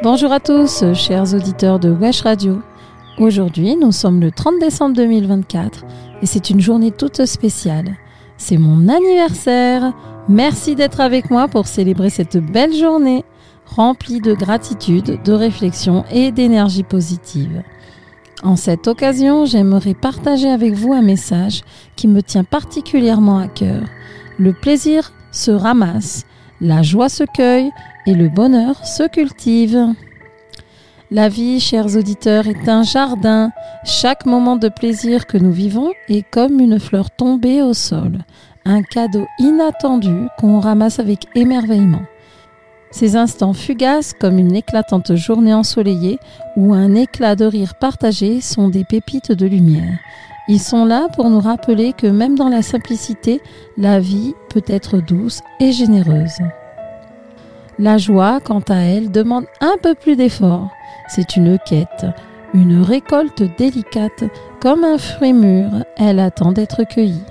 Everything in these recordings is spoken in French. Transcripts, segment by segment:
Bonjour à tous, chers auditeurs de Wesh Radio. Aujourd'hui, nous sommes le 30 décembre 2024 et c'est une journée toute spéciale. C'est mon anniversaire. Merci d'être avec moi pour célébrer cette belle journée, remplie de gratitude, de réflexion et d'énergie positive. En cette occasion, j'aimerais partager avec vous un message qui me tient particulièrement à cœur. Le plaisir se ramasse, la joie se cueille et le bonheur se cultive. La vie, chers auditeurs, est un jardin. Chaque moment de plaisir que nous vivons est comme une fleur tombée au sol, un cadeau inattendu qu'on ramasse avec émerveillement. Ces instants fugaces, comme une éclatante journée ensoleillée ou un éclat de rire partagé, sont des pépites de lumière. Ils sont là pour nous rappeler que même dans la simplicité, la vie peut être douce et généreuse. La joie, quant à elle, demande un peu plus d'effort. C'est une quête, une récolte délicate, comme un fruit mûr, elle attend d'être cueillie.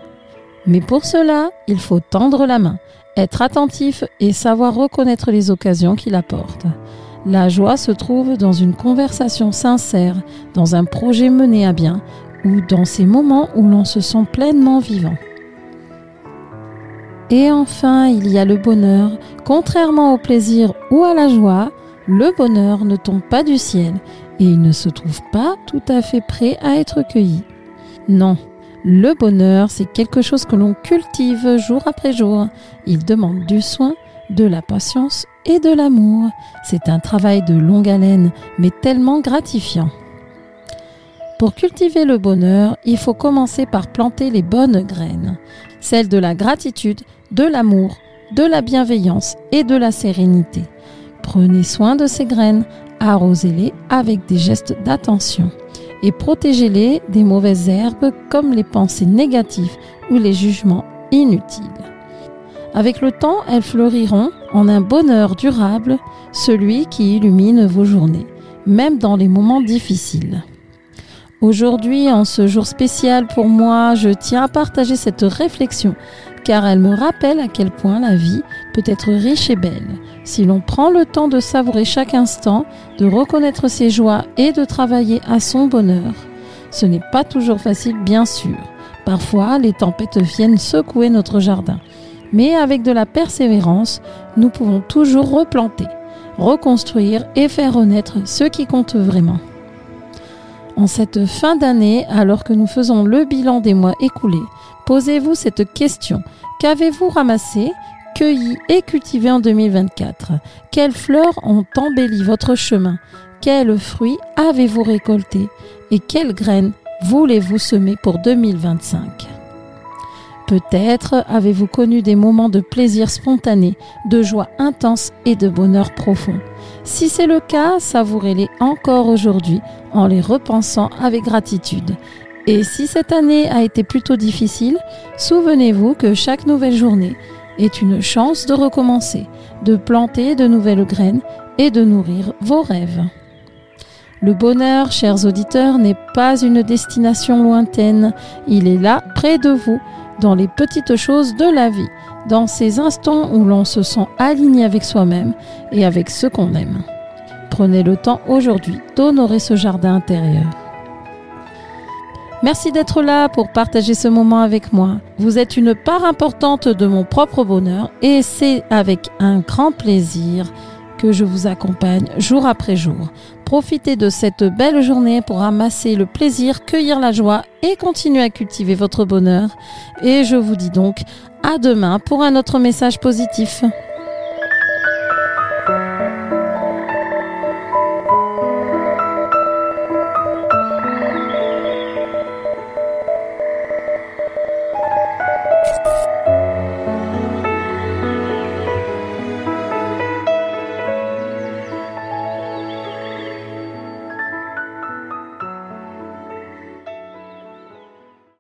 Mais pour cela, il faut tendre la main, être attentif et savoir reconnaître les occasions qui l'apportent. La joie se trouve dans une conversation sincère, dans un projet mené à bien, ou dans ces moments où l'on se sent pleinement vivant. Et enfin, il y a le bonheur. Contrairement au plaisir ou à la joie, le bonheur ne tombe pas du ciel et il ne se trouve pas tout à fait prêt à être cueilli. Non, le bonheur, c'est quelque chose que l'on cultive jour après jour. Il demande du soin, de la patience et de l'amour. C'est un travail de longue haleine, mais tellement gratifiant. Pour cultiver le bonheur, il faut commencer par planter les bonnes graines, celles de la gratitude, de l'amour, de la bienveillance et de la sérénité. Prenez soin de ces graines, arrosez-les avec des gestes d'attention et protégez-les des mauvaises herbes comme les pensées négatives ou les jugements inutiles. Avec le temps, elles fleuriront en un bonheur durable, celui qui illumine vos journées, même dans les moments difficiles. Aujourd'hui, en ce jour spécial pour moi, je tiens à partager cette réflexion car elle me rappelle à quel point la vie peut être riche et belle si l'on prend le temps de savourer chaque instant, de reconnaître ses joies et de travailler à son bonheur. Ce n'est pas toujours facile, bien sûr. Parfois, les tempêtes viennent secouer notre jardin. Mais avec de la persévérance, nous pouvons toujours replanter, reconstruire et faire renaître ce qui compte vraiment. En cette fin d'année, alors que nous faisons le bilan des mois écoulés, posez-vous cette question. Qu'avez-vous ramassé, cueilli et cultivé en 2024 ? Quelles fleurs ont embelli votre chemin ? Quels fruits avez-vous récoltés ? Et quelles graines voulez-vous semer pour 2025 ? Peut-être avez-vous connu des moments de plaisir spontané, de joie intense et de bonheur profond. Si c'est le cas, savourez-les encore aujourd'hui en les repensant avec gratitude. Et si cette année a été plutôt difficile, souvenez-vous que chaque nouvelle journée est une chance de recommencer, de planter de nouvelles graines et de nourrir vos rêves. Le bonheur, chers auditeurs, n'est pas une destination lointaine. Il est là, près de vous, dans les petites choses de la vie, dans ces instants où l'on se sent aligné avec soi-même et avec ce qu'on aime. Prenez le temps aujourd'hui d'honorer ce jardin intérieur. Merci d'être là pour partager ce moment avec moi. Vous êtes une part importante de mon propre bonheur et c'est avec un grand plaisir que je vous accompagne jour après jour. Profitez de cette belle journée pour ramasser le plaisir, cueillir la joie et continuer à cultiver votre bonheur. Et je vous dis donc à demain pour un autre message positif.